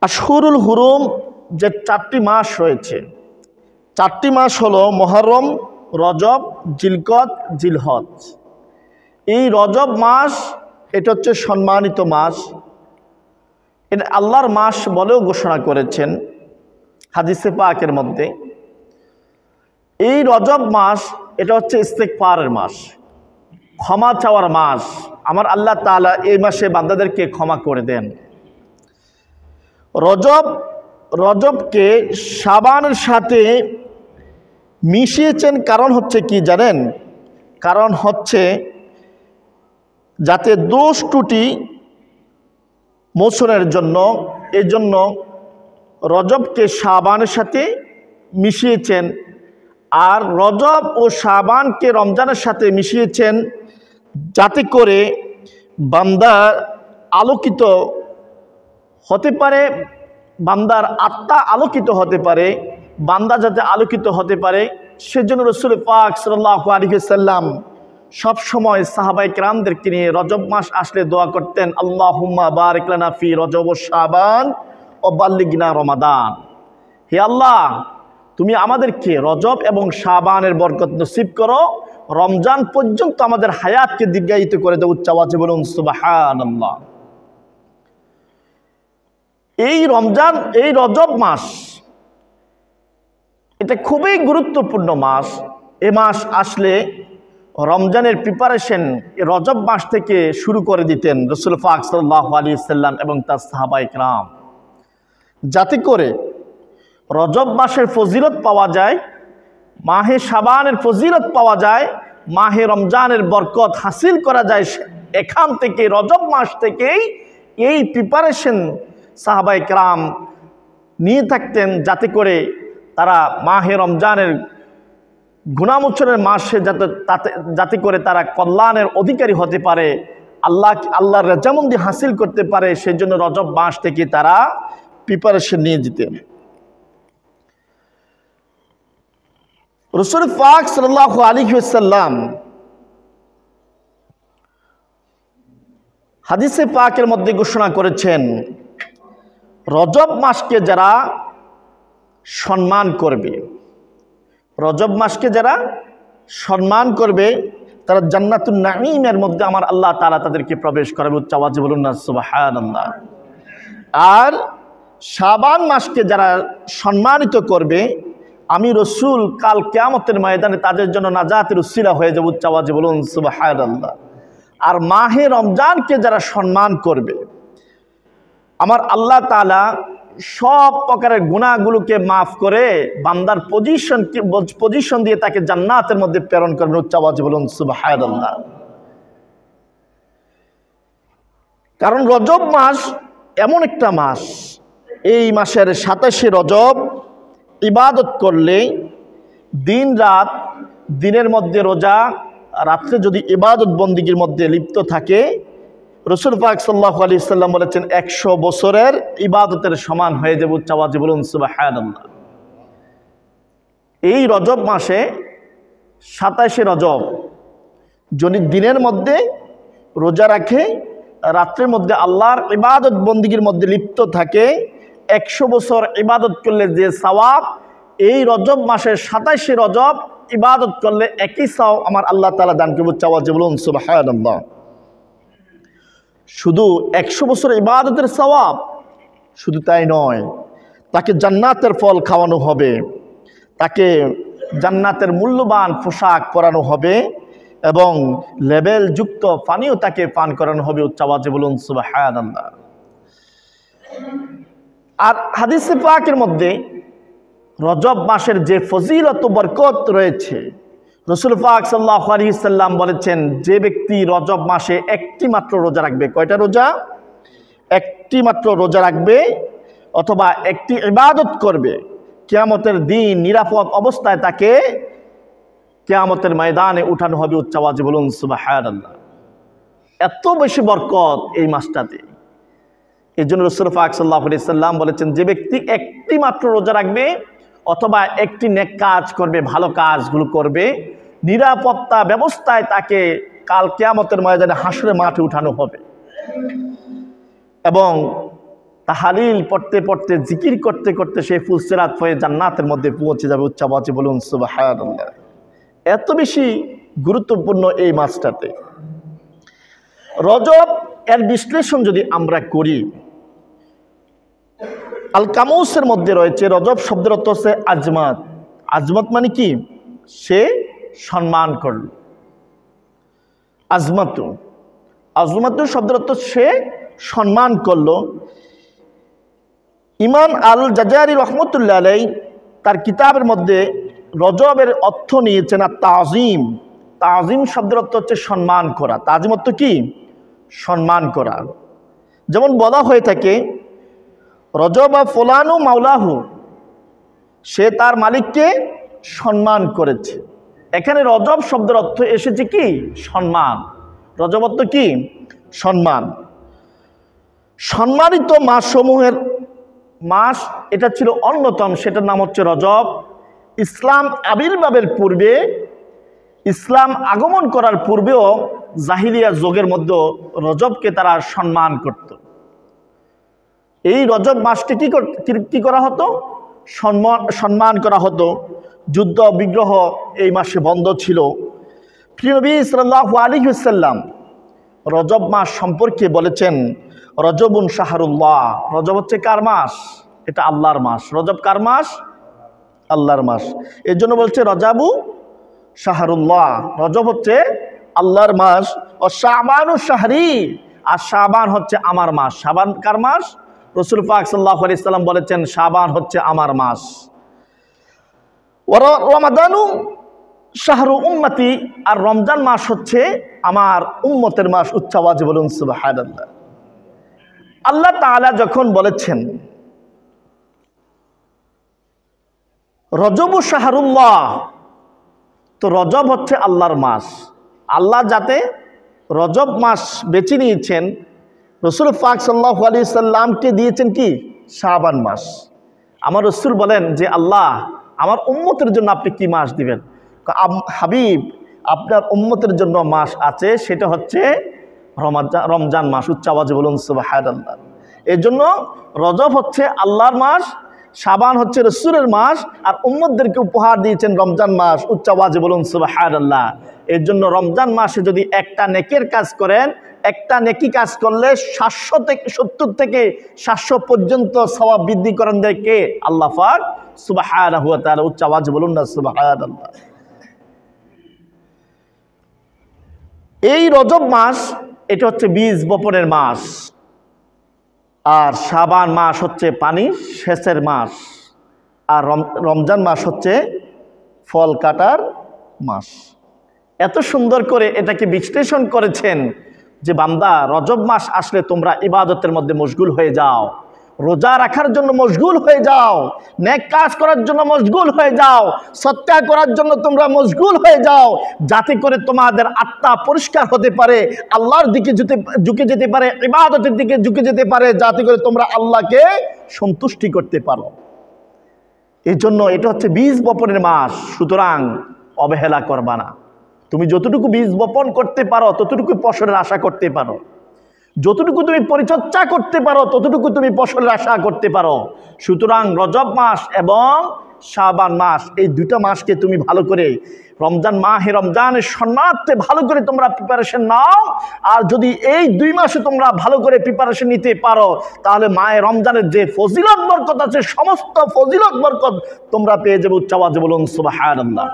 আশহুরুল হুরুম যে চারটি মাস রয়েছে, চারটি মাস হলো মুহররম, রজব, জিলকদ, জিলহজ। এই রজব মাস এটা হচ্ছে সম্মানিত মাস, এটা আল্লাহর মাস বলেও ঘোষণা করেছেন হাদিসে পাকের মধ্যে। এই রজব মাস এটা হচ্ছে ইস্তেগফারের মাস, ক্ষমা চাওয়ার মাস। আমার আল্লাহ তাআলা এই মাসে বান্দাদেরকে ক্ষমা করে দেন। রজবকে শাবানের সাথে মিশিয়েছেন, কারণ হচ্ছে কি জানেন? কারণ হচ্ছে যাতে দোষ ত্রুটি মোচনের জন্য। এই জন্য রজবকে শাবানের সাথে মিশিয়েছেন, আর রজব ও শাবানকে রমজানের সাথে মিশিয়েছেন যাতে করে বান্দা আলোকিত হতে পারে, বান্দার আত্মা আলোকিত হতে পারে, বান্দা যাতে আলোকিত হতে পারে। সেজন্য রাসূল পাক সাল্লাল্লাহু আলাইহি ওয়াসাল্লাম সব সময় সাহাবায়ে কেরামদেরকে নিয়ে রজব মাস আসলে দোয়া করতেন, আল্লাহুম্মা বারিক লানা ফি রজব ও শাবান ও বাল্লিগনা রমাদান। হে আল্লাহ, তুমি আমাদেরকে রজব এবং শাবানের বরকত নসিব করো, রমজান পর্যন্ত আমাদের হায়াতকে দীর্ঘায়িত করে দাও। উচ্চ আওয়াজে বলুন সুবহানাল্লাহ। এই রজব মাস এটা খুবই গুরুত্বপূর্ণ মাস। এ মাস আসলে রমজানের প্রিপারেশন রজব মাস থেকে শুরু করে দিতেন রাসূল পাক সাল্লাল্লাহু আলাইহি ওয়াসাল্লাম এবং তার সাহাবায়ে কেরাম, যাতে করে রজব মাসের ফজিলত পাওয়া যায়, মাহে শাবানের ফজিলত পাওয়া যায়, মাহে রমজানের বরকত হাসিল করা যায়। এখান থেকে রজব মাস থেকেই এই প্রিপারেশন সাহাবায়ে কেরাম নিয়ে থাকতেন, যাতে করে তারা মাহে রমজানের গুনাহমোচনের মাসে যাতে করে তারা কল্যাণের অধিকারী হতে পারে, আল্লাহর রেজামন্দি হাসিল করতে পারে। সেই জন্য রজব মাস থেকে তারা প্রিপারেশন নিয়ে যেতেন। রাসূল পাক সাল্লাল্লাহু আলাইহি ওয়াসাল্লাম হাদিসে পাকের মধ্যে ঘোষণা করেছেন, রজব মাসকে যারা সম্মান করবে, রজব মাসকে যারা সম্মান করবে, তারা জান্নাতুন নাঈমের মধ্যে আমার আল্লাহ তাআলা তাদেরকে প্রবেশ করাবে। উচ্চ আওয়াজে বলুন না সুবহানাল্লাহ। আর শাবান মাসকে যারা সম্মানিত করবে, আমি রসুল কাল কিয়ামতের ময়দানে তাদের জন্য নাজাতের উসিলা হয়ে যাবে। উচ্চ আওয়াজে বলুন সুবহানাল্লাহ। আর মাহে রমজানকে যারা সম্মান করবে, আমার আল্লাহ তাআলা সব প্রকারের গুনাহগুলোকে মাফ করে বান্দার পজিশন দিয়ে তাকে জান্নাতের মধ্যে প্রেরণ করবেন। উচ্চ আওয়াজে বলুন সুবহানাল্লাহ। কারণ রজব মাস এমন একটা মাস, এই মাসের 27শে রজব ইবাদত করলে দিন রাত, দিনের মধ্যে রোজা, রাত্রে যদি ইবাদত বন্দিগির মধ্যে লিপ্ত থাকে, রাসূল পাক সাল্লাল্লাহু আলাইহি ওয়াসাল্লাম বলেছেন 100 বছরের ইবাদতের সমান হয়ে যাবে। উচ্চ আওয়াজে বলুন সুবহানাল্লাহ। এই রজব মাসে 27শে রজব যদি দিনের মধ্যে রোজা রাখে, রাত্রের মধ্যে আল্লাহর ইবাদত বন্দিগির মধ্যে লিপ্ত থাকে, 100 বছর ইবাদত করলে যে সওয়াব, এই রজব মাসের 27শে রজব ইবাদত করলে একই সওয়াব আমার আল্লাহ তাআলা দান করবে। উচ্চ আওয়াজে বলুন সুবহানাল্লাহ। শুধু 100 বছর ইবাদতের সওয়াব, শুধু তাই নয়, তাকে জান্নাতের ফল খাওয়ানো হবে, তাকে জান্নাতের মূল্যবান পোশাক পরানো হবে এবং লেবেলযুক্ত পানিও তাকে পান করানো হবে। উচ্চ আওয়াজে বলুন সুবহানাল্লাহ। আর হাদিসে পাকের মধ্যে রজব মাসের যে ফজিলত ও বরকত রয়েছে, রাসূল পাক সাল্লাল্লাহু আলাইহি ওয়াসাল্লাম বলেছেন, যে ব্যক্তি রজব মাসে একটি মাত্র রোজা রাখবে, কয়টা রোজা? একটি মাত্র রোজা রাখবে অথবা একটি ইবাদত করবে, কিয়ামতের দিন নিরাপদ অবস্থায় তাকে কিয়ামতের ময়দানে উঠানো হবে। উচ্চ আওয়াজে বলুন সুবহানাল্লাহ। এত বেশি বরকত এই মাসটাতে। এই জন্য রাসূল পাক সাল্লাল্লাহু আলাইহি ওয়াসাল্লাম বলেছেন, যে ব্যক্তি একটি মাত্র রোজা রাখবে অথবা একটি নেক কাজ করবে, ভালো কাজগুলো করবে, নিরাপত্তা ব্যবস্থায় তাকে কাল কিয়ামতের ময়দানে হাসরের মাঠে উঠানো হবে এবং তাহালিল পড়তে পড়তে জিকির করতে করতে সে ফুলসিরাত হয়ে জান্নাতের মধ্যে পৌঁছে যাবে। উচ্চ আওয়াজে বলুন সুবহানাল্লাহ। এত বেশি গুরুত্বপূর্ণ এই মাসটাতে। রজব এর বিশ্লেষণ যদি আমরা করি, আল কামুসের মধ্যে রয়েছে রজব শব্দের অর্থ হচ্ছে আজমাত। আজমাত মানে কি? সে সম্মান করল। আজমাতু, আজমাতু শব্দের অর্থ সে সম্মান করলো। ইমাম আল জাজারি রহমতুল্লাহ আলাই তার কিতাবের মধ্যে রজবের অর্থ নিয়েছেন আর তাজিম। তাজিম শব্দের অর্থ হচ্ছে সম্মান করা। তাজিম অর্থ কি? সম্মান করা। যেমন বলা হয়ে থাকে রজব ফলানু মাওলাহু, সে তার মালিককে সম্মান করেছে। এখানে রজব শব্দের অর্থ এসেছে কি? সম্মান। রজব অর্থ কি? সম্মান। সম্মানিত মাসসমূহের মাস এটা ছিল অন্যতম, সেটার নাম হচ্ছে রজব। ইসলাম আবির্ভাবের পূর্বে, ইসলাম আগমন করার পূর্বেও জাহিলিয়া যুগের মধ্যে রজবকে তারা সম্মান করত। এই রজব মাসকে কি করা হতো? সম্মান করা হতো। যুদ্ধ বিগ্রহ এই মাসে বন্ধ ছিল। প্রিয় নবী সাল্লাল্লাহু আলাইহি ওয়াসাল্লাম রজব মাস সম্পর্কে বলেছেন রজবুন শাহরুল্লাহ। রজব হচ্ছে কার মাস? এটা আল্লাহর মাস। রজব কার মাস? আল্লাহর মাস। এর জন্য বলছে রজাবু শাহরুল্লাহ, রজব হচ্ছে আল্লাহর মাস। ও শাবানু শাহরি, আর শাবান হচ্ছে আমার মাস। শাবান কার মাস? রাসূল পাক সাল্লাল্লাহু আলাইহি সাল্লাম বলেছেন শাবান হচ্ছে আমার মাস। রমাদানু শাহরু উম্মতি, আর রমজান মাস হচ্ছে আমার উম্মতের মাস। উচ্চ আওয়াজে বলুন সুবহানাল্লাহ। আল্লাহ তাআলা যখন বলেছেন রজব শাহরুল্লাহ, তো রজব হচ্ছে আল্লাহর মাস। আল্লাহ যাতে রজব মাস বেছে নিয়েছেন, রাসূল পাক সাল্লাল্লাহু আলাইহি সাল্লামকে দিয়েছেন কি? শাবান মাস। আমার রাসূল বলেন যে আল্লাহ আমার উম্মতের জন্য আপনি কি মাস দিবেন? হাবিব, আপনার উম্মতের জন্য মাস আছে, সেটা হচ্ছে রমজান মাস। উচ্চ আওয়াজে বলুন সুবহানাল্লাহ। এর জন্য রজব হচ্ছে আল্লাহর মাস, শাবান হচ্ছে রাসূলের মাস, আর উম্মতদেরকে উপহার দিয়েছেন রমজান মাস। উচ্চ আওয়াজে বলুন সুবহানাল্লাহ। এর জন্য রমজান মাসে যদি একটা নেকের কাজ করেন, একটা নেকি কাজ করলে 770 থেকে 700 পর্যন্ত সওয়াব বৃদ্ধি করেন দেয় কে? আল্লাহ পাক সুবহানাহু ওয়া তাআলা। উচ্চ আওয়াজে বলুন না সুবহানাল্লাহ। এই রজব মাস এটা হচ্ছে বীজ বপনের মাস, আর শাবান মাস হচ্ছে পানি সেচের মাস, আর রমজান মাস হচ্ছে ফল কাটার মাস। এত সুন্দর করে এটাকে বিশ্লেষণ করেছেন যে বান্দা রজব মাস আসলে তোমরা ইবাদতের মধ্যে মশগুল হয়ে যাও, রোজা রাখার জন্য মশগুল হয়ে যাও, নেক কাজ করার জন্য মশগুল হয়ে যাও, সদকা করার জন্য তোমরা মশগুল হয়ে যাও, যাতে করে তোমাদের আত্মা পরিষ্কার হতে পারে, আল্লাহর দিকে ঝুঁকে যেতে পারে, ইবাদতের দিকে ঝুঁকে যেতে পারে, যাতে করে তোমরা আল্লাহকে সন্তুষ্টি করতে পারো। এই জন্য এটা হচ্ছে বীজ বপনের মাস। সুতরাং অবহেলা করবা না। তুমি যতটুকু বীজ বপন করতে পারো ততটুকু ফসলের আশা করতে পারো, যতটুকু তুমি পরিচর্যা করতে পারো ততটুকু তুমি ফসলের আশা করতে পারো। সুতরাং রজব মাস এবং শাবান মাস, এই দুটো মাসকে তুমি ভালো করে মাহে রমজানের সম্মানার্থে ভালো করে তোমরা প্রিপারেশন নাও। আর যদি এই 2 মাসে তোমরা ভালো করে প্রিপারেশন নিতে পারো, তাহলে মাহে রমজানের যে ফজিলত বরকত আছে, সমস্ত ফজিলত বরকত তোমরা পেয়ে যাবে। উচ্চ আওয়াজে বলুন সুবহানাল্লাহ।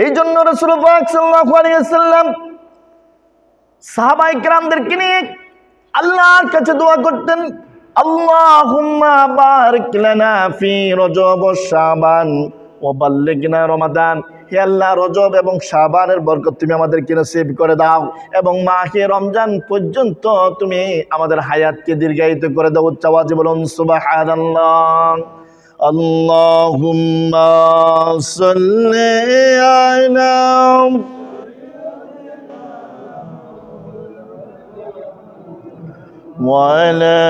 এই জন্য রাসূল পাক সাল্লাল্লাহু আলাইহি ওয়াসাল্লাম সাহাবায়ে কেরামদেরকে নিয়ে আল্লাহর কাছে দোয়া করতেন, আল্লাহুম্মা বারিক লানা ফি রজব ওয়া শাবান ওয়া বাল্লিগনা রমাদান। হে আল্লাহ, রজব এবং শাবানের বরকত তুমি আমাদেরকে নসিব করে দাও, এবং মাহে রমজান পর্যন্ত তুমি আমাদের হায়াতকে দীর্ঘায়িত করে দাও। উচ্চ আওয়াজে বলুন সুবহানাল্লাহ। আল্লাহুম্মা সাল্লি আলা وعلى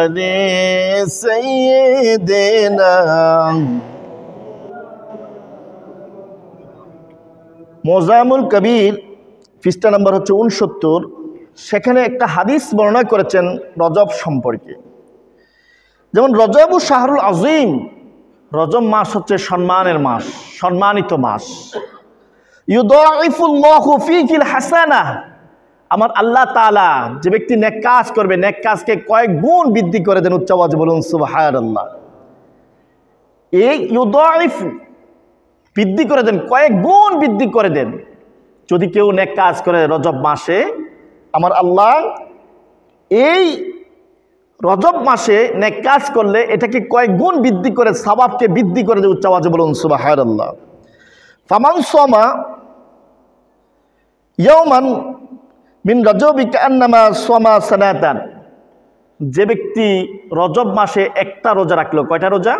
آل سيدنا। মোজামুল কবির পৃষ্ঠা নম্বর হচ্ছে 69। সেখানে একটা হাদিস বর্ণনা করেছেন রজব সম্পর্কে। যেমন রজব শাহরুল আজিম, রজব মাস হচ্ছে সম্মানের মাস, সম্মানিত মাস। ইউদাইফুল্লাহু ফীহিল হাসানাহ, আমার আল্লাহ তাআলা যে ব্যক্তি নেক কাজ করবে, নেক কাজকে কয়েক গুণ বৃদ্ধি করে দেন। উচ্চ আওয়াজে বলুন সুবহানাল্লাহ। এই ইউদাইফ বৃদ্ধি করে দেন, কয়েক গুণ বৃদ্ধি করে দেন। যদি কেউ নেক কাজ করে রজব মাসে, আমার আল্লাহ এই রজব মাসে নেক কাজ করলে এটাকে কয়েক গুণ বৃদ্ধি করে, সওয়াবকে বৃদ্ধি করে দেয়। উচ্চ আওয়াজে বলুন সুবহানাল্লাহ। ফামান সামা ইয়াওমান মিন রজবি কান্নামা সামা সানাতান, যে ব্যক্তি রজব মাসে একটা রোজা রাখলো, কয়টা রোজা?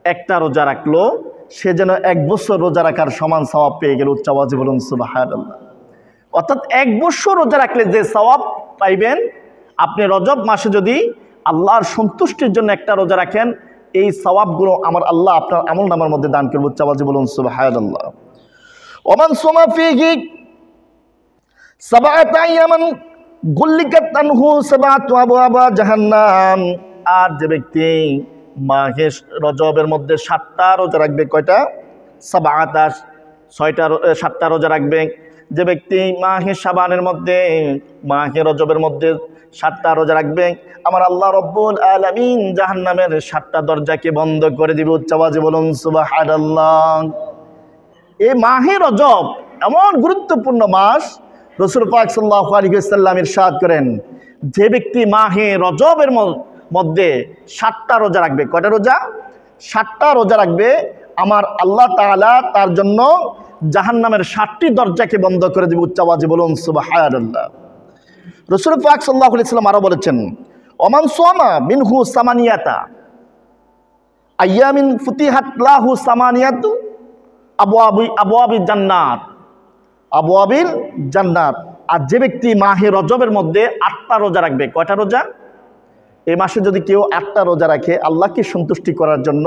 একটা রোজা রাখলো, সে যেন 1 বছর রোজা রাখার সমান সওয়াব পেয়ে গেল। উচ্চ আওয়াজে বলুন সুবহানাল্লাহ। অর্থাৎ 1 বছর রোজা রাখলে যে সওয়াব পাইবেন, আপনি রজব মাসে যদি আল্লাহর সন্তুষ্টির জন্য একটা রোজা রাখেন, এই সওয়াবগুলো আমার আল্লাহ আপনার আমলনামার মধ্যে দান করবে। উচ্চ আওয়াজে বলুন সুবহানাল্লাহ। ওমান সামা ফীহি সাবআতা আইয়ামান গুল্লিকাত আনহু সাবআতু আবওয়াবা জাহান্নাম, আর যে ব্যক্তি মাহে রজবের মধ্যে 7টা রোজা রাখবে, কয়টা? সাবআতা, 7টা রোজা রাখবে। যে ব্যক্তি মাহে শাবানের মধ্যে, মাহে রজবের মধ্যে 7টা রোজা রাখবে, আমার আল্লাহ রব্বুল আলামিন জাহান্নামের 7টা দরজাকে বন্ধ করে দিবে। উচ্চ আওয়াজে বলুন সুবহানাল্লাহ। এই মাহে রজব এমন গুরুত্বপূর্ণ মাস, রাসূল পাক সাল্লাল্লাহু আলাইহি ওয়াসাল্লাম ইরশাদ করেন, যে ব্যক্তি মাহে রজবের মধ্যে 7টা রোজা রাখবে, কয়টা রোজা? 7টা রোজা রাখবে, আমার আল্লাহ তাআলা তার জন্য জাহান্নামের 7টি দরজাকে বন্ধ করে দিবে। উচ্চ আওয়াজে বলুন সুবহানাল্লাহ। রাসূল পাক সাল্লাল্লাহু আলাইহি ওয়াসাল্লাম আরো বলেছেন, ওমান সামা মিনহু সামানিয়াতা আইয়ামিন ফুতিহাত লাহু সামানিয়াতু আবওয়াবিল জান্নাত, আবওয়াবিল জান্নাত। আর যে ব্যক্তি মাহে রজবের মধ্যে 8টা রোজা রাখবে, কয়টা রোজা? এই মাসে যদি কেউ 8টা রোজা রাখে আল্লাহকে সন্তুষ্টি করার জন্য,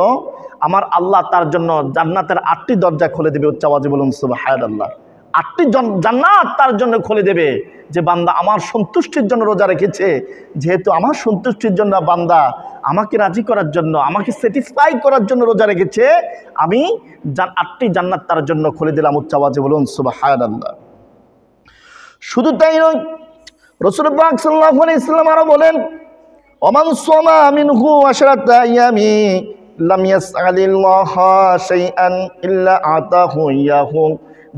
আমার আল্লাহ তার জন্য জান্নাতের 8টি দরজা খুলে দেবে। উচ্চ আওয়াজে বলুন সুবহানাল্লাহ। 8টি জান্নাত তার জন্য খুলে দেবে, যে বান্দা আমার সন্তুষ্টির জন্য রোজা রেখেছে, যেহেতু আমার সন্তুষ্টির জন্য বান্দা আমাকে রাজি করার জন্য, আমাকে স্যাটিসফাই করার জন্য রোজা রেখেছে, আমি 8টি জান্নাত তার জন্য খুলে দিলাম। উচ্চ আওয়াজে বলুন সুবহানাল্লাহ। শুধু তাই নয়, রাসূল পাক সাল্লাল্লাহু আলাইহি ওয়াসাল্লাম আরো বলেন, ওমান সামা মিনহু আশরাতা আইয়ামি লাম ইয়াসআলিল্লাহা শাইআন ইল্লা আতাহু ইয়াহু,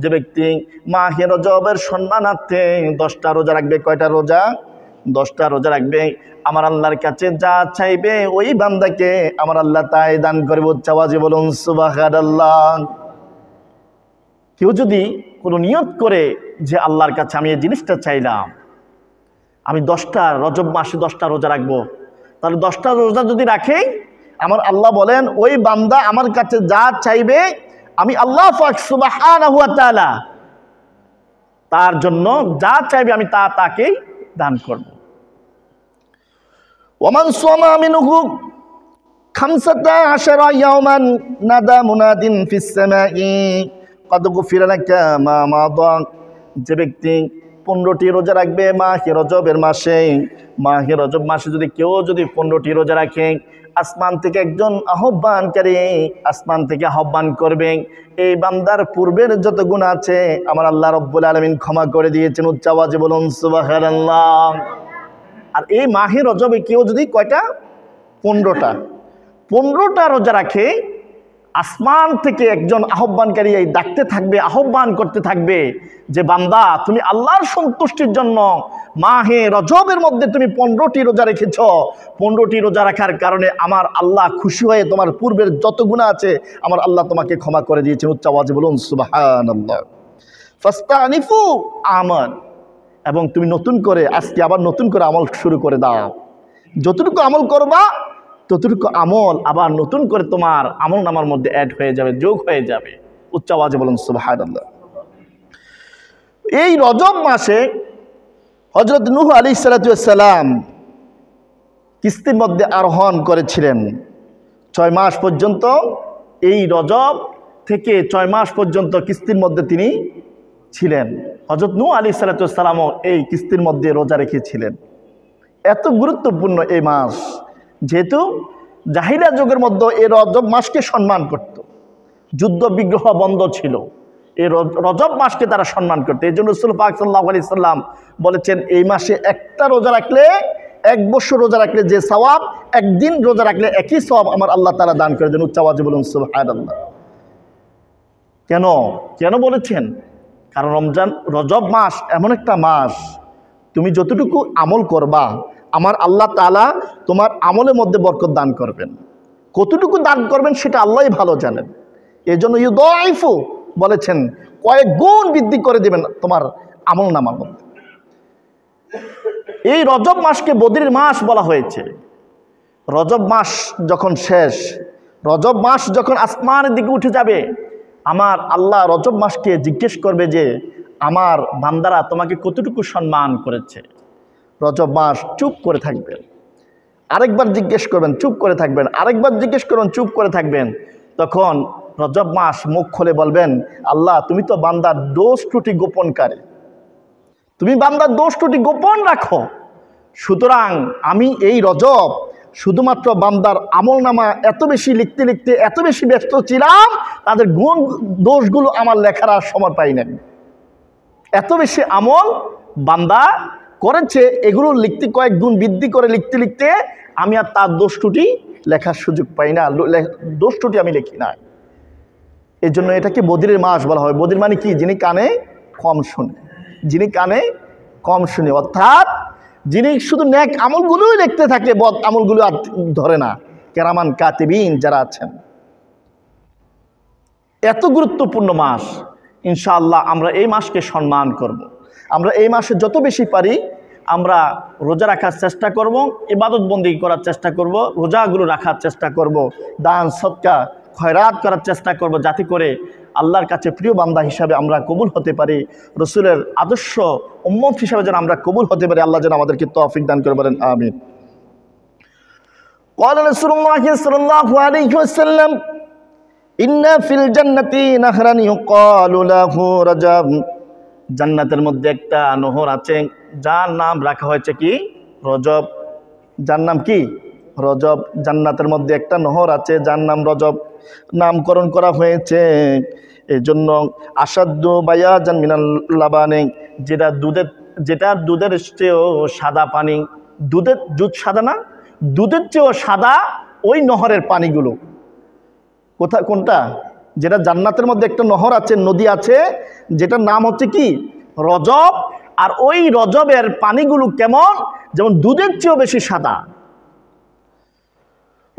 যে ব্যক্তি মাহে রজবের সম্মানার্থে 10টা রোজা রাখবে, কয়টা রোজা? 10টা রোজা রাখবে, আমার আল্লাহর কাছে যা চাইবে ওই বান্দাকে আমার আল্লাহ তাই দান করবে। উচ্চ আওয়াজে বলুন সুবহানাল্লাহ। কেউ যদি কোনো নিয়ত করে যে আল্লাহর কাছে আমি এই জিনিসটা চাইলাম, আমি 10টা রজব মাসে 10টা রোজা রাখবো, তাহলে 10টা রোজা যদি রাখে, আমার আল্লাহ বলেন ওই বান্দা আমার কাছে যা চাইবে আমি আল্লাহ পাক সুবহানাহু ওয়া তাআলা তার জন্য যা চাইবে আমি তাকে দান করব। ওমান সামা মিনহু 15 ইয়াওমান নাদা মুনাদিন ফিস সামাই ক্বাদ গুফিরা লাকা মা মাদা, যে ব্যক্তি 15টি রোজা রাখবে মাহে রজবের মাসে, মাহে রজব মাসে যদি কেউ 15টি রোজা রাখে, আসমান থেকে একজন আহ্বানকারী আসমান থেকে আহ্বান করবে, এই বান্দার পূর্বের যত গুনাহ আছে আমার আল্লাহ রব্বুল আলামিন ক্ষমা করে দিয়েছেন। উচ্চ আওয়াজে বলুন সুবহানাল্লাহ। আর এই মাহে রজবে কেউ যদি কয়টা? 15টা রোজা রাখে, আসমান থেকে একজন আহ্বানকারী এই ডাকতে থাকবে, আহ্বান করতে থাকবে, যে বান্দা তুমি আল্লাহর সন্তুষ্টির জন্য মাহে রজবের মধ্যে তুমি 15টি রোজা রেখেছ, 15টি রোজা রাখার কারণে আমার আল্লাহ খুশি হয়ে তোমার পূর্বের যত গুনাহ আছে আমার আল্লাহ তোমাকে ক্ষমা করে দিয়েছেন। উচ্চ আওয়াজে বলুন সুবহানাল্লাহ। ফাস্তানিফু আমাল, এবং তুমি নতুন করে আজকে আবার নতুন করে আমল শুরু করে দাও। যতটুকু আমল করবা ততটুকু আমল আবার নতুন করে তোমার আমল নামার মধ্যে অ্যাড হয়ে যাবে, যোগ হয়ে যাবে। উচ্চ আওয়াজে বলুন সুবহানাল্লাহ। এই রজব মাসে হযরত নূহ আলাইহিস সালাতু ওয়াস সালাম কিস্তির মধ্যে আরোহণ করেছিলেন 6 মাস পর্যন্ত। এই রজব থেকে 6 মাস পর্যন্ত কিস্তির মধ্যে তিনি ছিলেন। হযরত নূহ আলাইহিস সালামও এই কিস্তির মধ্যে রোজা রেখেছিলেন। এত গুরুত্বপূর্ণ এই মাস, যেহেতু জাহিলিয়া যুগের মধ্যে এই রজব মাসকে সম্মান করত, যুদ্ধ বিগ্রহ বন্ধ ছিল, এই রজব মাসকে তারা সম্মান করত। এই জন্য রাসূল পাক সাল্লাল্লাহু আলাইহি সাল্লাম বলেছেন, এই মাসে একটা রোজা রাখলে, এক বছর রোজা রাখলে যে সওয়াব, একদিন রোজা রাখলে একই সওয়াব আমার আল্লাহ তাআলা দান করে দেন। উচ্চ আওয়াজে বলুন সুবহানাল্লাহ। কেন কেন বলেছেন? কারণ রজব মাস এমন একটা মাস, তুমি যতটুকু আমল করবা আমার আল্লাহ তাআলা তোমার আমলের মধ্যে বরকত দান করবেন। কতটুকু দান করবেন সেটা আল্লাহই ভালো জানেন। এই জন্য ইউদাইফু বলেছেন, কয়েক গুণ বৃদ্ধি করে দেবেন তোমার আমল নামার মধ্যে। এই রজব মাসকে বদরের মাস বলা হয়েছে। রজব মাস যখন শেষ, রজব মাস যখন আসমানের দিকে উঠে যাবে, আমার আল্লাহ রজব মাসকে জিজ্ঞেস করবে যে আমার বান্দারা তোমাকে কতটুকু সম্মান করেছে। রজব মাস চুপ করে থাকবেন, আরেকবার জিজ্ঞেস করবেন, চুপ করে থাকবেন, আরেকবার জিজ্ঞেস করবেন, চুপ করে থাকবেন। তখন রজব মাস মুখ খুলে বলবেন, আল্লাহ তুমি তো বান্দার দোষ ত্রুটি গোপনকারী, তুমি বান্দার দোষ ত্রুটি গোপন রাখো, সুতরাং আমি এই রজব শুধুমাত্র বান্দার আমল নামা এত বেশি লিখতে লিখতে এত বেশি ব্যস্ত ছিলাম, তাদের গুণ দোষগুলো আমার লেখার আর সময় পাই নাই। এত বেশি আমল বান্দা করেছে, এগুলো লিখতে কয়েক গুণ বৃদ্ধি করে লিখতে লিখতে আমি আর তার দোষ ত্রুটি লেখার সুযোগ পাই না, দোষ ত্রুটি আমি লিখি না। এই জন্য এটাকে বদরের মাস বলা হয়। বদির মানে কি? যিনি কানে কম শুনে, যিনি কানে কম শুনে, অর্থাৎ যিনি শুধু নেক আমলগুলোই লিখতে থাকে, বদ আমলগুলো আর ধরে না। কেরামান কাতিবিন যারা আছেন। এত গুরুত্বপূর্ণ মাস, ইনশাআল্লাহ আমরা এই মাসকে সম্মান করব। আমরা এই মাসে যত বেশি পারি আমরা রোজা রাখার চেষ্টা করব, ইবাদত বন্দেগী করার চেষ্টা করব, রোজাগুলো রাখার চেষ্টা করব, দান সদকা খয়রাত করার চেষ্টা করব, যাতে করে আল্লাহর কাছে প্রিয় বান্দা হিসাবে আমরা কবুল হতে পারি, রসুলের আদর্শ উম্মত হিসাবে যেন আমরা কবুল হতে পারি। আল্লাহ যেন আমাদেরকে তৌফিক দান করে বলেন, আমিন। قال رسول الله صلى الله عليه وسلم إن في الجنة نهرا يقال له رجب। জান্নাতের মধ্যে একটা নহর আছে যার নাম রাখা হয়েছে কি? রজব। যার নাম কি? রজব। জান্নাতের মধ্যে একটা নহর আছে যার নাম রজব, নামকরণ করা হয়েছে। এই জন্য আসাদ্দু বায়াজান মিনাল লাবানে, যেটা দুধের চেয়েও সাদা পানি, দুধ সাদা না, দুধের চেয়েও সাদা ওই নহরের পানিগুলো। কোনটা? যেটা জান্নাতের মধ্যে একটা নহর আছে, নদী আছে, যেটার নাম হচ্ছে কি? রজব। আর ওই রজবের পানিগুলো কেমন? যেমন দুধের চেয়েও বেশি সাদা।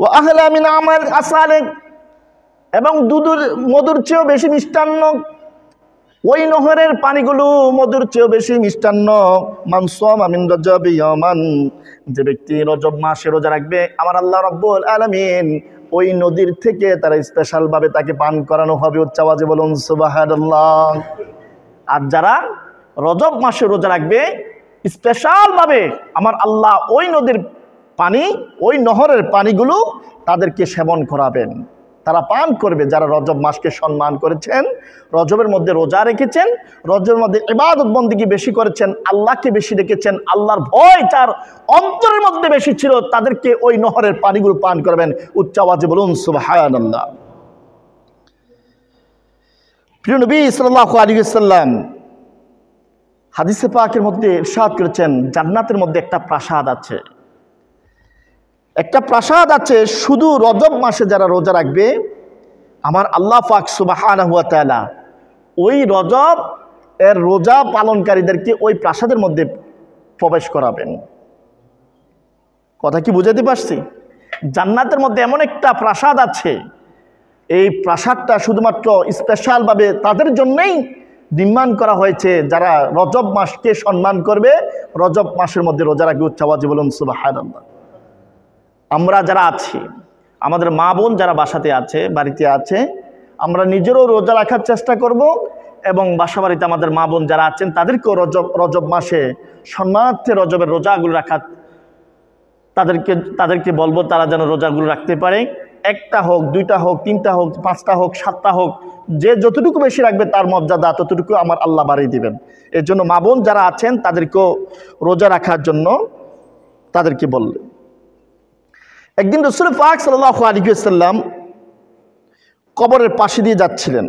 ও আহলা মিন আমাল আসালে, এবং মধুর চেয়েও বেশি মিষ্টান্ন। ওই নহরের পানিগুলো মধুর চেয়েও বেশি মিষ্টান্ন। মান সামা মিন রজবি ইয়ামান, যে ব্যক্তি রজব মাসে রোজা রাখবে, আমার আল্লাহ রাব্বুল আলামিন ওই নদীর থেকে তারা স্পেশাল ভাবে তাকে পান করানো হবে। উচ্চ আওয়াজে বলুন সুবহানাল্লাহ। আর যারা রজব মাসে রোজা রাখবে, স্পেশাল ভাবে আমার আল্লাহ ওই নদীর পানি, ওই নহরের পানিগুলো তাদেরকে সেবন করাবেন, তারা পান করবে। যারা রজব মাসকে সম্মান করেছেন, রজবের মধ্যে রোজা রেখেছেন, রজবের মধ্যে ইবাদত বন্দেগী বেশি করেছেন, আল্লাহকে বেশি রেখেছেন, আল্লাহর ভয় তার অন্তরের মধ্যে বেশি ছিল, তাদেরকে ওই নহরের পানিগুলো পান করবেন। উচ্চ আওয়াজে বলুন সুবহানাল্লাহ। প্রিয় নবী সাল্লাল্লাহু আলাইহি ওয়াসাল্লাম হাদিসে পাকের মধ্যে ইরশাদ করেছেন, জান্নাতের মধ্যে একটা প্রাসাদ আছে, একটা প্রাসাদ আছে। শুধু রজব মাসে যারা রোজা রাখবে, আমার আল্লাহ পাক সুবহানাহু ওয়া তাআলা ওই রজব এর রোজা পালনকারীদেরকে ওই প্রাসাদের মধ্যে প্রবেশ করাবেন। কথা কি বুঝাতে পারছি? জান্নাতের মধ্যে এমন একটা প্রাসাদ আছে, এই প্রাসাদটা শুধুমাত্র স্পেশালভাবে তাদের জন্যই নির্মাণ করা হয়েছে যারা রজব মাসকে সম্মান করবে, রজব মাসের মধ্যে রোজা রাখবে। উচ্চ আওয়াজে বলুন সুবহানাল্লাহ। আমরা যারা আছি, আমাদের মা বোন যারা বাসাতে আছে, বাড়িতে আছে, আমরা নিজেরও রোজা রাখার চেষ্টা করব, এবং বাসা বাড়িতে আমাদের মা বোন যারা আছেন তাদেরকেও রজব মাসে সম্মানার্থে রজবের রোজাগুলো রাখার তাদেরকে বলবো তারা যেন রোজাগুলো রাখতে পারে। একটা হোক, দুইটা হোক, তিনটা হোক, পাঁচটা হোক, সাতটা হোক, যে যতটুকু বেশি রাখবে তার মর্যাদা ততটুকু আমার আল্লাহ বাড়িয়ে দিবেন। এর জন্য মা বোন যারা আছেন তাদেরকেও রোজা রাখার জন্য তাদেরকে বললেন। একদিন রাসূল পাক সাল্লাল্লাহু আলাইহি ওয়াসাল্লাম কবরের পাশে দিয়ে যাচ্ছিলেন,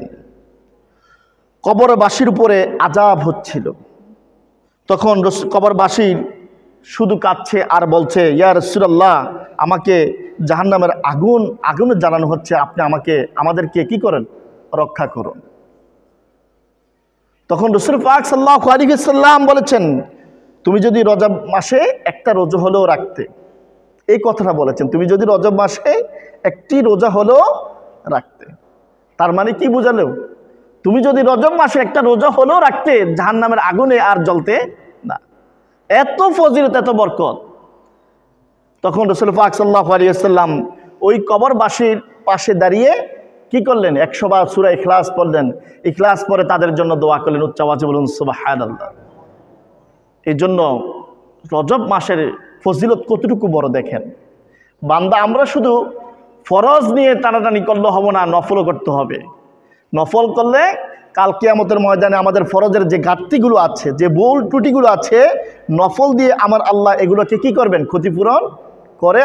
কবরবাসীর উপরে আযাব হচ্ছিল। তখন কবরবাসী শুধু কাঁদছে আর বলছে, ইয়া রাসূলুল্লাহ, আমাকে জাহান্নামের আগুনে জ্বালানো হচ্ছে, আপনি আমাদেরকে কি করেন, রক্ষা করুন। তখন রাসূল পাক সাল্লাল্লাহু আলাইহি ওয়াসাল্লাম বলেছেন, তুমি যদি রজব মাসে একটা রোজা হলেও রাখতে, এই কথাটা বলেছেন, তুমি যদি রজব মাসে একটি রোজা হলেও রাখতে। তার মানে কি বুঝালো, তুমি যদি রজব মাসে একটা রোজা হলেও রাখতে, জাহান্নামের আগুনে আর জ্বলতে না। এত ফজিলত, এত বরকত। তখন রাসূল পাক সাল্লাল্লাহু আলাইহি ওয়াসাল্লাম ওই কবরবাসীর পাশে দাঁড়িয়ে কি করলেন, 100 বার সূরা ইখলাস পড়লেন। ইখলাস পরে তাদের জন্য দোয়া করলেন, উচ্চ আওয়াজে বলুন সুবহানাল্লাহ। এই জন্য রজব মাসের ফজিলত কতটুকু বড় দেখেন বান্দা। আমরা শুধু ফরজ নিয়ে টানাটানি করলে হবে না, নফলও করতে হবে। নফল করলে কাল কিয়ামতের ময়দানে আমাদের ফরজের যে ঘাটতিগুলো আছে, যে ভুল ত্রুটিগুলো আছে, নফল দিয়ে আমার আল্লাহ এগুলোকে কি করবেন, ক্ষতিপূরণ করে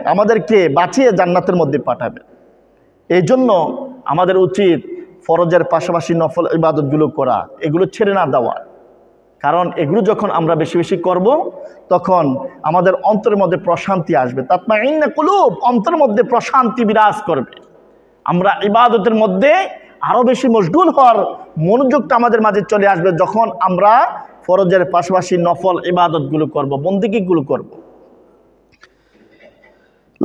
আমাদেরকে বাঁচিয়ে জান্নাতের মধ্যে পাঠাবেন। এই জন্য আমাদের উচিত ফরজের পাশাপাশি নফল ইবাদতগুলো করা, এগুলো ছেড়ে না দেওয়া। কারণ এগুলো যখন আমরা বেশি বেশি করব, তখন আমাদের অন্তরের মধ্যে প্রশান্তি আসবে। তাতমাইন্না কুলুব, অন্তরের মধ্যে প্রশান্তি বিরাজ করবে। আমরা ইবাদতের মধ্যে আরো বেশি মশগুল হওয়ার মনোযোগটা আমাদের মাঝে চলে আসবে, যখন আমরা ফরজের পাশাপাশি নফল ইবাদতগুলো করব, বন্দেগীগুলো করব।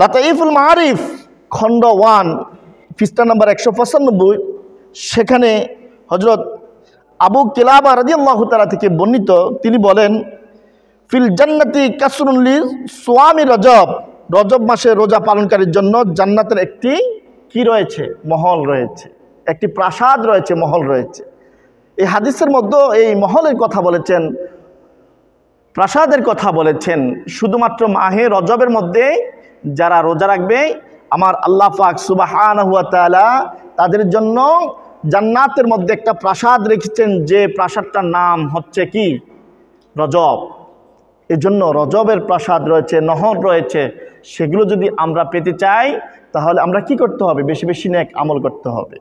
লাতাইফুল মাআরিফ খণ্ড 1 পৃষ্ঠা নাম্বার 195, সেখানে হযরত আবু কিলাবা রাদিয়াল্লাহু তাআলা থেকে বর্ণিত, তিনি বলেন, ফিল জান্নাতি কাসরুন লিসওয়ামি রজব, রজব মাসে রোজা পালনকারীর জন্য জান্নাতের একটি কি রয়েছে, মহল রয়েছে, একটি প্রাসাদ রয়েছে, মহল রয়েছে। এই হাদিসের মধ্যে এই মহলের কথা বলেছেন, প্রাসাদের কথা বলেছেন, শুধুমাত্র মাহে রজবের মধ্যে যারা রোজা রাখবে, আমার আল্লাহ পাক সুবহানাহু ওয়া তাআলা তাদের জন্য জান্নাতের মধ্যে একটা প্রাসাদ রেখেছেন, যে প্রাসাদটার নাম হচ্ছে কি, রজব। এই জন্য রজবের প্রাসাদ রয়েছে, নহর রয়েছে। সেগুলো যদি আমরা পেতে চাই, তাহলে আমরা কি করতে হবে, বেশি বেশি নেক আমল করতে হবে।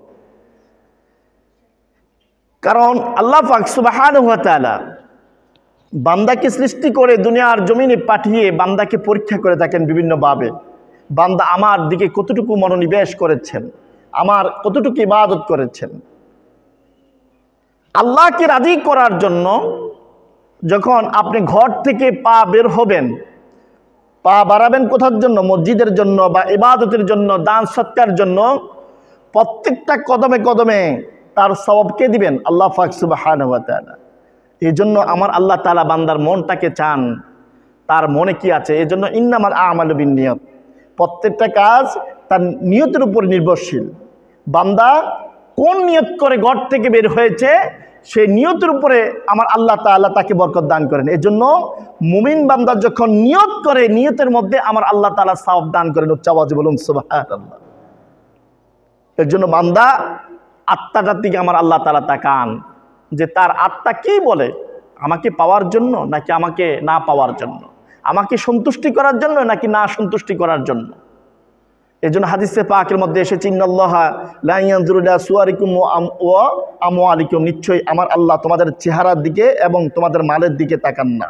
কারণ আল্লাহ পাক সুবহানাহু ওয়া তাআলা বান্দাকে সৃষ্টি করে দুনিয়ার জমিনে পাঠিয়ে বান্দাকে পরীক্ষা করে থাকেন বিভিন্নভাবে। বান্দা আমার দিকে কতটুকু মনোনিবেশ করেছেন, আমার কতটুকু ইবাদত করেছেন। আল্লাহকে রাজি করার জন্য যখন আপনি ঘর থেকে পা বের হবেন, পা বাড়াবেন কোথার জন্য, মসজিদের জন্য বা ইবাদতের জন্য, দান সৎকার জন্য, প্রত্যেকটা কদমে কদমে তার সওয়াবকে দিবেন আল্লাহ পাক সুবহানাহু ওয়া তাআলা। এই জন্য আমার আল্লাহ তাআলা বান্দার মনটাকে চান, তার মনে কি আছে। এই জন্য ইন্নামাল আমালু বিন্নিয়াত, প্রত্যেকটা কাজ তার নিয়তের উপর নির্ভরশীল। বান্দা কোন নিয়ত করে ঘর থেকে বের হয়েছে, সেই নিয়তের উপরে আমার আল্লাহ তাআলা তাকে বরকত দান করেন। এই জন্য মুমিন বান্দা যখন নিয়ত করে, নিয়তের মধ্যে আমার আল্লাহ তাআলা সওয়াব দান করেন। উচ্চ আওয়াজে বলুন সুবহানাল্লাহ। এর জন্য বান্দা আত্মাটার দিকে আমার আল্লাহ তাআলা তাকান, যে তার আত্মা কি বলে, আমাকে পাওয়ার জন্য নাকি আমাকে না পাওয়ার জন্য, আমাকে সন্তুষ্টি করার জন্য নাকি না সন্তুষ্টি করার জন্য। এই জন্য হাদিসে পাকের মধ্যে এসেছে, ইন্নাল্লাহা লা ইয়ানজুরু ইলা সুওয়ারিকুম ওয়া আমওয়ালিকুম, নিশ্চয়ই আমার আল্লাহ তোমাদের চেহারার দিকে এবং তোমাদের মালের দিকে তাকান না।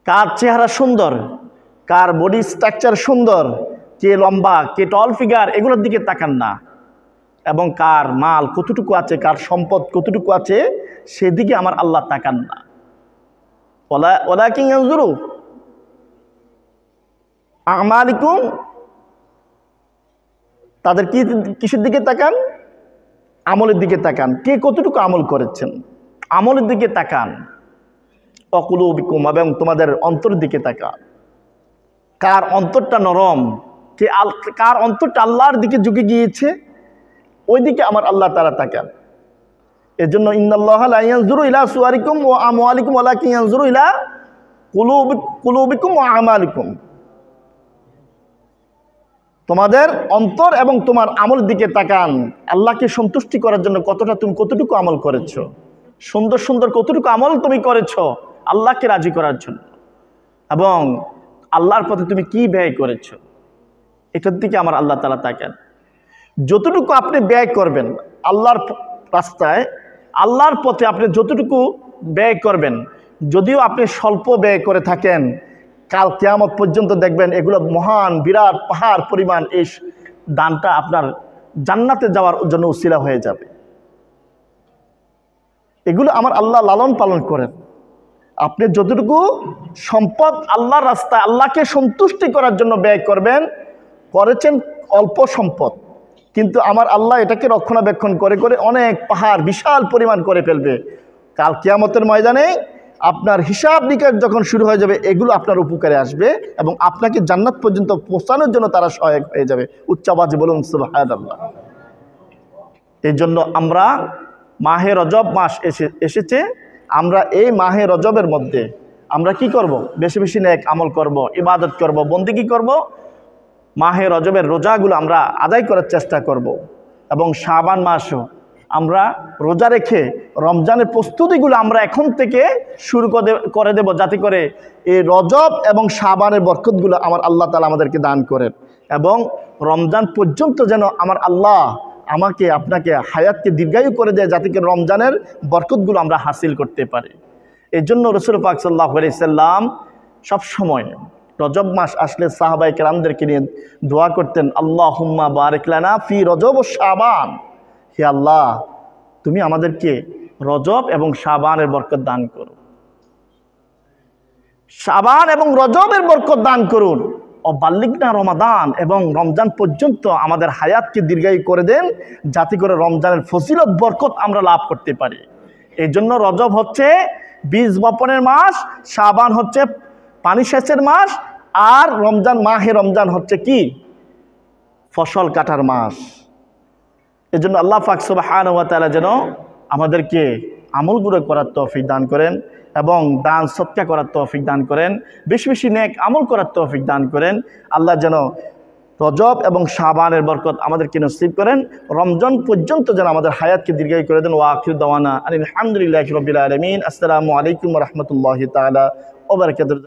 কার চেহারা সুন্দর, কার বডি স্ট্রাকচার সুন্দর, কে লম্বা, কে টল ফিগার, এগুলোর দিকে তাকান না। এবং কার মাল কতটুকু আছে, কার সম্পদ কতটুকু আছে, সেদিকে আমার আল্লাহ তাকান না। ওয়ালাকিন ইয়ানজুরু আমালিকুম, তাদের কিসের দিকে তাকান, আমলের দিকে তাকান। কে কতটুকু আমল করেছেন, আমলের দিকে তাকান। অকুলুবিকুম, এবং তোমাদের অন্তরের দিকে তাকান। কার অন্তরটা নরম, কার অন্তরটা আল্লাহর দিকে ঝুঁকে গিয়েছে, ওই দিকে আমার আল্লাহ তাআলা তাকান। এর জন্য ইন্নাল্লাহা লা ইয়ানজুরু ইলা সুওয়ারিকুম ওয়া আমওয়ালিকুম ওয়ালাকিন ইয়ানজুরু ইলা কুলুবিকুম ওয়া আমালিকুম। তোমাদের অন্তর এবং তোমার আমল দিকে তাকান। আল্লাহকে সন্তুষ্টি করার জন্য তুমি কতটুকু আমল করেছো, সুন্দর সুন্দর কতটুকু আমল তুমি করেছো আল্লাহকে রাজি করার জন্য, এবং আল্লাহর পথে তুমি কি ব্যয় করেছো, এটার দিকে আমার আল্লাহ তাআলা তাকান। যতটুকু আপনি ব্যয় করবেন আল্লাহর রাস্তায়, আল্লাহর পথে আপনি যতটুকু ব্যয় করবেন, যদিও আপনি স্বল্প ব্যয় করে থাকেন, কাল কিয়ামত পর্যন্ত দেখবেন এগুলো মহান বিরাট পাহাড় পরিমাণ এই দানটা আপনার জান্নাতে যাওয়ার জন্য উসিলা হয়ে যাবে। এগুলো আমার আল্লাহ লালন পালন করেন। আপনি যতটুকু সম্পদ আল্লাহর রাস্তায় আল্লাহকে সন্তুষ্টি করার জন্য ব্যয় করবেন, করেছেন অল্প সম্পদ, কিন্তু আমার আল্লাহ এটাকে রক্ষণাবেক্ষণ করে করে অনেক পাহাড় বিশাল পরিমাণ করে ফেলবে। কাল কিয়ামতের ময়দানে আপনার হিসাব নিকাশ যখন শুরু হয়ে যাবে, এগুলো আপনার উপকারে আসবে এবং আপনাকে জান্নাত পর্যন্ত পৌঁছানোর জন্য তারা সহায়ক হয়ে যাবে। উচ্চ আওয়াজে বলুন সুবহানাল্লাহ। এই জন্য আমরা মাহে রজব মাস এসেছে, আমরা এই মাহে রজবের মধ্যে আমরা কি করব? বেশি বেশি নেক আমল করব, ইবাদত করব, বন্দেগী করব। মাহে রজবের রোজাগুলো আমরা আদায় করার চেষ্টা করব, এবং শাবান মাসও আমরা রোজা রেখে রমজানের প্রস্তুতিগুলো আমরা এখন থেকে শুরু করে দেব, যাতে করে এই রজব এবং শাবানের বরকতগুলো আমার আল্লাহ তাআলা আমাদেরকে দান করেন, এবং রমজান পর্যন্ত যেন আমার আল্লাহ আমাকে আপনাকে হায়াতকে দীর্ঘায়ু করে দেয়, যাতে করে রমজানের বরকতগুলো আমরা হাসিল করতে পারি। এই জন্য রাসূল পাক সাল্লাল্লাহু আলাইহি সাল্লাম সবসময় রজব মাস আসলে সাহাবায়ে কেরামদেরকে নিয়ে দোয়া করতেন, আল্লাহুম্মা বারিক লানা ফি রজব ও শাবান। হে আল্লাহ, তুমি আমাদেরকে রজব এবং শাবানের বরকত দান করো, শাবান এবং রজবের বরকত দান করুন। ও বাল্লিগনা রমাদান, এবং রমজান পর্যন্ত আমাদের হায়াতকে দীর্ঘায়ু করে দেন, যাতে করে রমজানের ফজিলত বরকত আমরা লাভ করতে পারি। এই জন্য রজব হচ্ছে বীজ বপনের মাস, শাবান হচ্ছে পানি সেচের মাস, আর মাহে রমজান হচ্ছে কি? ফসল কাটার মাস। এই জন্য আল্লাহ পাক সুবহানাহু ওয়া তাআলা যেন আমাদেরকে আমলগুলো করার তৌফিক দান করেন, এবং দান সদকা করার তৌফিক দান করেন, বেশি বেশি নেক আমল করার তৌফিক দান করেন। আল্লাহ যেন রজব এবং শাবানের বরকত আমাদেরকে নসিব করেন, রমজান পর্যন্ত যেন আমাদের হায়াতকে দীর্ঘায়ু করে দেন। ওয়া আখিরু দাওয়ানা আলহামদুলিল্লাহি রাব্বিল আলামিন। আসসালামু আলাইকুম ওয়া রাহমাতুল্লাহি তাআলা ওয়া বারাকাতুহু।